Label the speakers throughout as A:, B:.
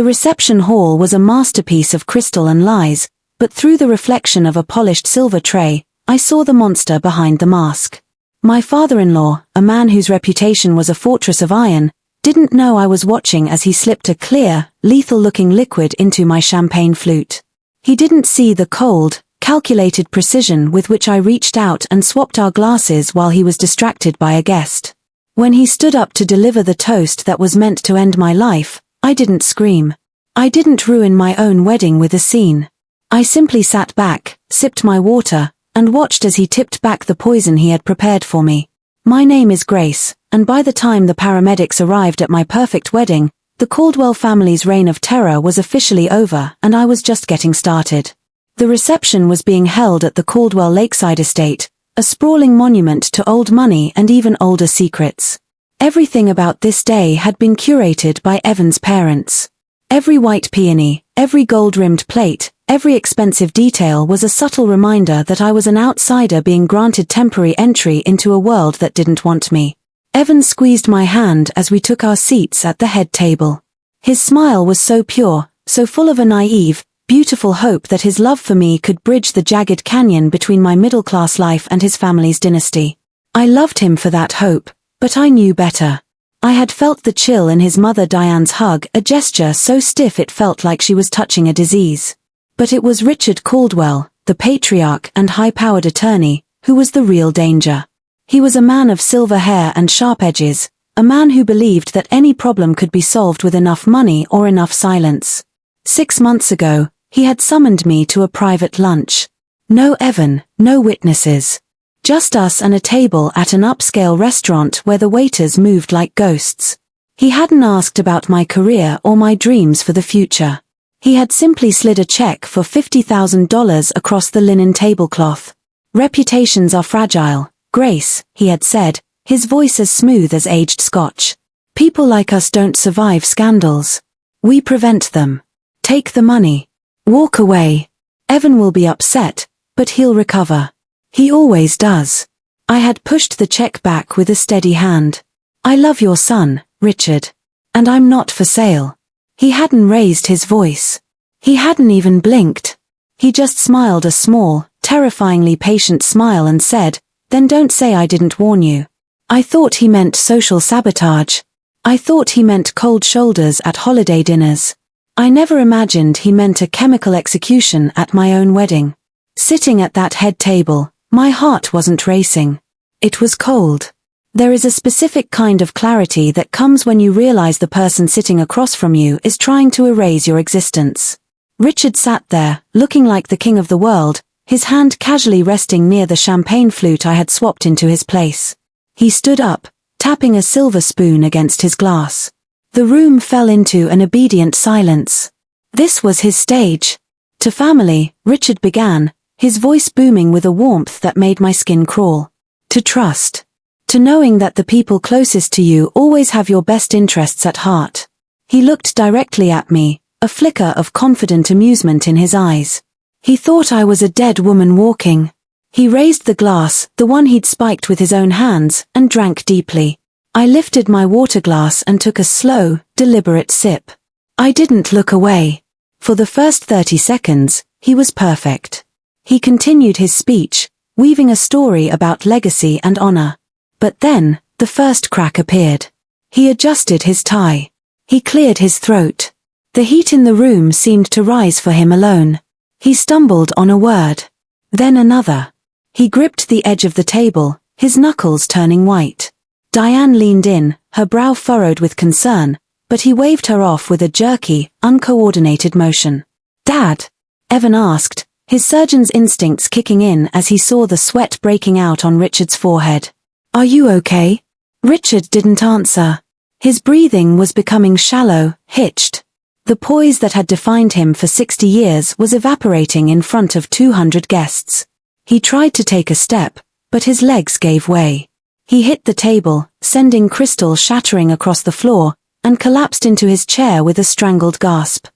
A: The reception hall was a masterpiece of crystal and lies, but through the reflection of a polished silver tray, I saw the monster behind the mask. My father-in-law, a man whose reputation was a fortress of iron, didn't know I was watching as he slipped a clear, lethal-looking liquid into my champagne flute. He didn't see the cold, calculated precision with which I reached out and swapped our glasses while he was distracted by a guest. When he stood up to deliver the toast that was meant to end my life, I didn't scream. I didn't ruin my own wedding with a scene. I simply sat back, sipped my water, and watched as he tipped back the poison he had prepared for me. My name is Grace, and by the time the paramedics arrived at my perfect wedding, the Caldwell family's reign of terror was officially over and I was just getting started. The reception was being held at the Caldwell Lakeside estate, a sprawling monument to old money and even older secrets. Everything about this day had been curated by Evan's parents. Every white peony, every gold-rimmed plate, every expensive detail was a subtle reminder that I was an outsider being granted temporary entry into a world that didn't want me. Evan squeezed my hand as we took our seats at the head table. His smile was so pure, so full of a naive, beautiful hope that his love for me could bridge the jagged canyon between my middle-class life and his family's dynasty. I loved him for that hope, but I knew better. I had felt the chill in his mother Diane's hug, a gesture so stiff it felt like she was touching a disease. But it was Richard Caldwell, the patriarch and high-powered attorney, who was the real danger. He was a man of silver hair and sharp edges, a man who believed that any problem could be solved with enough money or enough silence. 6 months ago, he had summoned me to a private lunch. No Evan, no witnesses. Just us and a table at an upscale restaurant where the waiters moved like ghosts. He hadn't asked about my career or my dreams for the future. He had simply slid a check for $50,000 across the linen tablecloth. Reputations are fragile, Grace, he had said, his voice as smooth as aged scotch. People like us don't survive scandals. We prevent them. Take the money. Walk away. Evan will be upset, but he'll recover. He always does. I had pushed the check back with a steady hand. I love your son, Richard. And I'm not for sale. He hadn't raised his voice. He hadn't even blinked. He just smiled a small, terrifyingly patient smile and said, "Then don't say I didn't warn you." I thought he meant social sabotage. I thought he meant cold shoulders at holiday dinners. I never imagined he meant a chemical execution at my own wedding. Sitting at that head table, my heart wasn't racing. It was cold. There is a specific kind of clarity that comes when you realize the person sitting across from you is trying to erase your existence. Richard sat there, looking like the king of the world, his hand casually resting near the champagne flute I had swapped into his place. He stood up, tapping a silver spoon against his glass. The room fell into an obedient silence. This was his stage. To family, Richard began, his voice booming with a warmth that made my skin crawl. To trust. To knowing that the people closest to you always have your best interests at heart. He looked directly at me, a flicker of confident amusement in his eyes. He thought I was a dead woman walking. He raised the glass, the one he'd spiked with his own hands, and drank deeply. I lifted my water glass and took a slow, deliberate sip. I didn't look away. For the first 30 seconds, he was perfect. He continued his speech, weaving a story about legacy and honor. But then, the first crack appeared. He adjusted his tie. He cleared his throat. The heat in the room seemed to rise for him alone. He stumbled on a word. Then another. He gripped the edge of the table, his knuckles turning white. Diane leaned in, her brow furrowed with concern, but he waved her off with a jerky, uncoordinated motion. "Dad?" Evan asked, his surgeon's instincts kicking in as he saw the sweat breaking out on Richard's forehead. "Are you okay?" Richard didn't answer. His breathing was becoming shallow, hitched. The poise that had defined him for 60 years was evaporating in front of 200 guests. He tried to take a step, but his legs gave way. He hit the table, sending crystal shattering across the floor, and collapsed into his chair with a strangled gasp.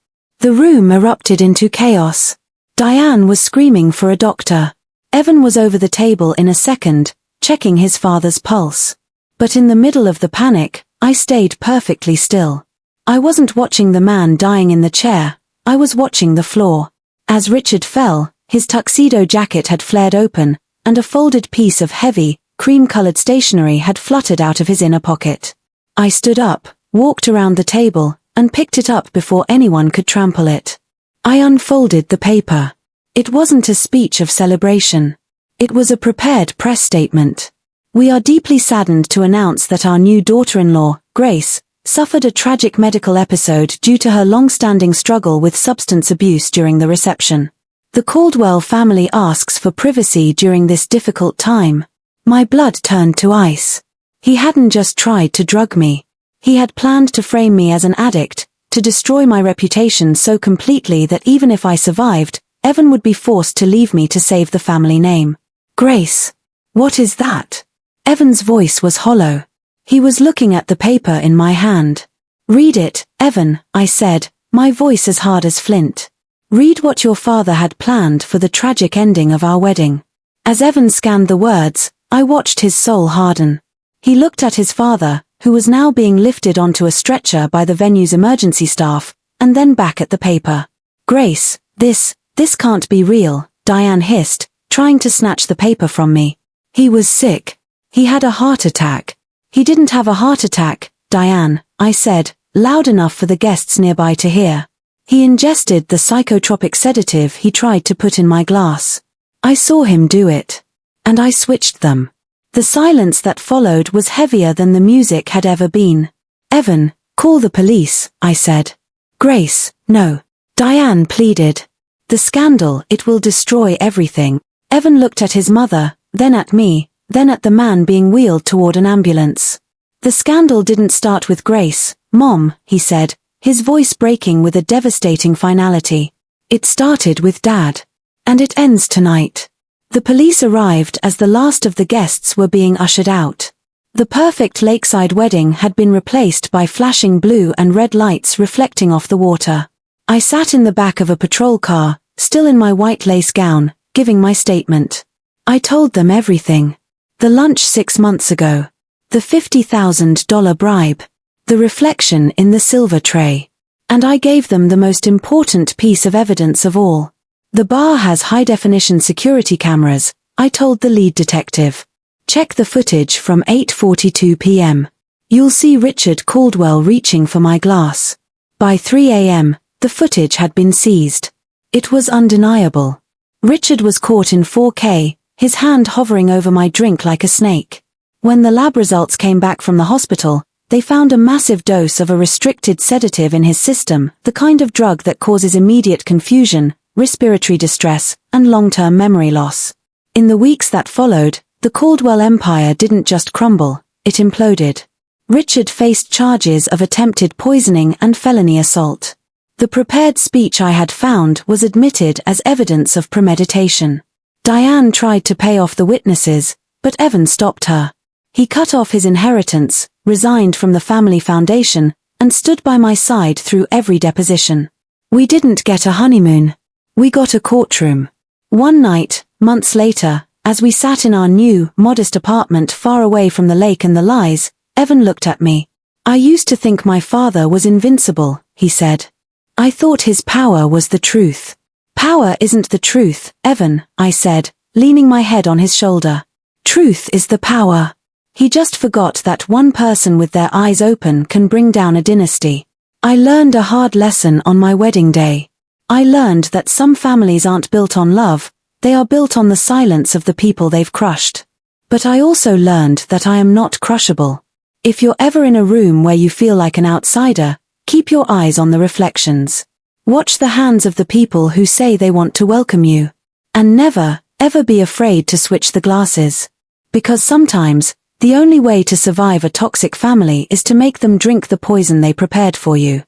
A: The room erupted into chaos. Diane was screaming for a doctor. Evan was over the table in a second, checking his father's pulse. But in the middle of the panic, I stayed perfectly still. I wasn't watching the man dying in the chair, I was watching the floor. As Richard fell, his tuxedo jacket had flared open, and a folded piece of heavy, cream-colored stationery had fluttered out of his inner pocket. I stood up, walked around the table, and picked it up before anyone could trample it. I unfolded the paper. It wasn't a speech of celebration. It was a prepared press statement. We are deeply saddened to announce that our new daughter-in-law, Grace, suffered a tragic medical episode due to her long-standing struggle with substance abuse during the reception. The Caldwell family asks for privacy during this difficult time. My blood turned to ice. He hadn't just tried to drug me. He had planned to frame me as an addict, to destroy my reputation so completely that even if I survived, Evan would be forced to leave me to save the family name. Grace. What is that? Evan's voice was hollow. He was looking at the paper in my hand. Read it, Evan, I said, my voice as hard as flint. Read what your father had planned for the tragic ending of our wedding. As Evan scanned the words, I watched his soul harden. He looked at his father, who was now being lifted onto a stretcher by the venue's emergency staff, and then back at the paper. Grace, this can't be real, Diane hissed, trying to snatch the paper from me. He was sick. He had a heart attack. He didn't have a heart attack, Diane, I said, loud enough for the guests nearby to hear. He ingested the psychotropic sedative he tried to put in my glass. I saw him do it. And I switched them. The silence that followed was heavier than the music had ever been. Evan, call the police, I said. Grace, no. Diane pleaded. The scandal, it will destroy everything. Evan looked at his mother, then at me, then at the man being wheeled toward an ambulance. The scandal didn't start with Grace, Mom, he said, his voice breaking with a devastating finality. It started with Dad. And it ends tonight. The police arrived as the last of the guests were being ushered out. The perfect lakeside wedding had been replaced by flashing blue and red lights reflecting off the water. I sat in the back of a patrol car, still in my white lace gown, giving my statement. I told them everything. The lunch 6 months ago. The $50,000 bribe. The reflection in the silver tray. And I gave them the most important piece of evidence of all. The bar has high-definition security cameras, I told the lead detective. Check the footage from 8:42 p.m. You'll see Richard Caldwell reaching for my glass. By 3 a.m., the footage had been seized. It was undeniable. Richard was caught in 4K, his hand hovering over my drink like a snake. When the lab results came back from the hospital, they found a massive dose of a restricted sedative in his system, the kind of drug that causes immediate confusion, respiratory distress, and long-term memory loss. In the weeks that followed, the Caldwell empire didn't just crumble, it imploded. Richard faced charges of attempted poisoning and felony assault. The prepared speech I had found was admitted as evidence of premeditation. Diane tried to pay off the witnesses, but Evan stopped her. He cut off his inheritance, resigned from the family foundation, and stood by my side through every deposition. We didn't get a honeymoon. We got a courtroom. One night, months later, as we sat in our new, modest apartment far away from the lake and the lies, Evan looked at me. I used to think my father was invincible, he said. I thought his power was the truth. Power isn't the truth, Evan, I said, leaning my head on his shoulder. Truth is the power. He just forgot that one person with their eyes open can bring down a dynasty. I learned a hard lesson on my wedding day. I learned that some families aren't built on love, they are built on the silence of the people they've crushed. But I also learned that I am not crushable. If you're ever in a room where you feel like an outsider, keep your eyes on the reflections. Watch the hands of the people who say they want to welcome you. And never, ever be afraid to switch the glasses. Because sometimes, the only way to survive a toxic family is to make them drink the poison they prepared for you.